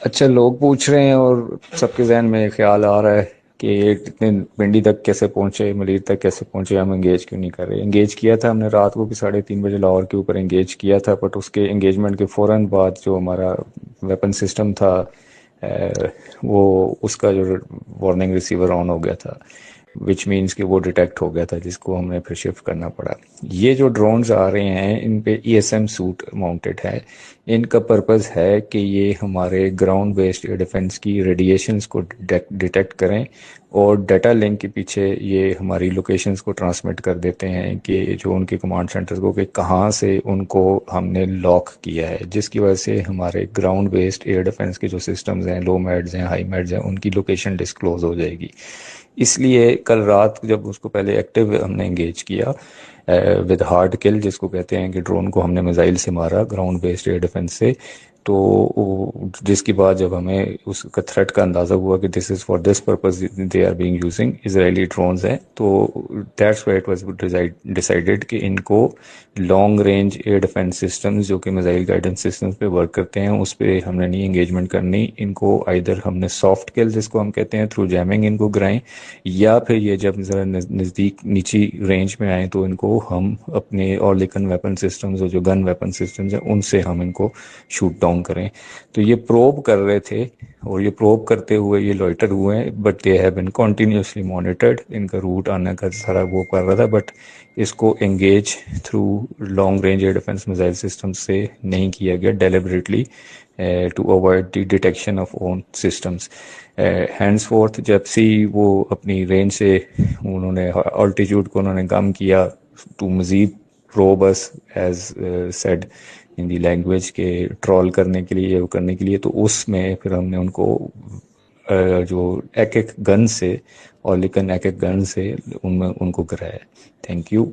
اچھا، لوگ پوچھ رہے ہیں اور سب کے ذہن میں خیال آ رہا ہے کہ اتنے پنڈی تک کیسے پہنچے، ملیر تک کیسے پہنچے، ہم انگیج کیوں نہیں کر رہے؟ انگیج کیا تھا ہم نے رات کو بھی 3:30 بجے لاہور کے اوپر انگیج کیا تھا، بٹ اس کے انگیجمنٹ کے فوراً بعد جو ہمارا ویپن سسٹم تھا وہ اس کا جو وارننگ ریسیور آن ہو گیا تھا، وچ مینس کہ وہ ڈیٹیکٹ ہو گیا تھا، جس کو ہم نے پھر شفٹ کرنا پڑا۔ یہ جو ڈرونز آ رہے ہیں ان پہ E S M suite mounted ہے۔ ان کا پرپز ہے کہ یہ ہمارے گراؤنڈ بیسڈ ایئر ڈیفنس کی ریڈیشنز کو ڈیٹیکٹ کریں، اور ڈیٹا لنک کے پیچھے یہ ہماری لوکیشنز کو ٹرانسمٹ کر دیتے ہیں کہ جو ان کے کمانڈ سینٹر کو، کہ کہاں سے ان کو ہم نے لاک کیا ہے، جس کی وجہ سے ہمارے گراؤنڈ بیسڈ ایئر ڈیفنس کے جو سسٹمز ہیں، لو میڈز ہیں، ہائی میڈز ہیں، ان کی لوکیشن ڈسکلوز ہو جائے گی۔ اس لیے کل رات جب اس کو پہلے ایکٹیو ہم نے انگیج کیا ود ہارڈ کل، جس کو کہتے ہیں کہ ڈرون کو ہم نے میزائل سے مارا گراؤنڈ بیسڈ ایئر ڈیفنس سے، تو جس کی بعد جب ہمیں اس کا تھریٹ کا اندازہ ہوا کہ this is for this purpose they are being using Israeli drones ہیں، تو that's why it was decided کہ ان کو long range air defence systems جو کہ میزائل گائیڈنس سسٹمز پہ ورک کرتے ہیں اس پہ ہم نے نہیں انگیجمنٹ کرنی۔ ان کو آئیدر ہم نے سافٹ کل جس کو ہم کہتے ہیں تھرو جیمنگ ان کو گرائیں، یا پھر یہ جب ذرا نزدیک نیچی رینج میں آئیں تو ان کو ہم اپنے اور لیکن ویپن سسٹمز اور جو گن ویپن سسٹمز ہیں ان سے ہم ان کو شوٹ ڈاؤن کریں۔ تو یہ پروب کر رہے تھے، اور یہ پروب کرتے ہوئے یہ لوئٹر ہوئے ہیں، but they have been continuously monitored. ان کا روٹ آنے کا سارا وہ کر رہا تھا، بٹ اس کو engage through long range air defence missile system سے نہیں کیا گیا deliberately to avoid the detection of own systems. Henceforth جب سی وہ اپنی رینج سے انہوں نے آلٹیٹیوڈ کو انہوں نے کم کیا ٹو مزید probes as said in the language کے ٹرول کرنے کے لیے، وہ کرنے کے لیے، تو اس میں پھر ہم نے ان کو جو ایک ایک گن سے، اور لیکن ایک ایک گن سے ان کو کرایا۔ Thank you.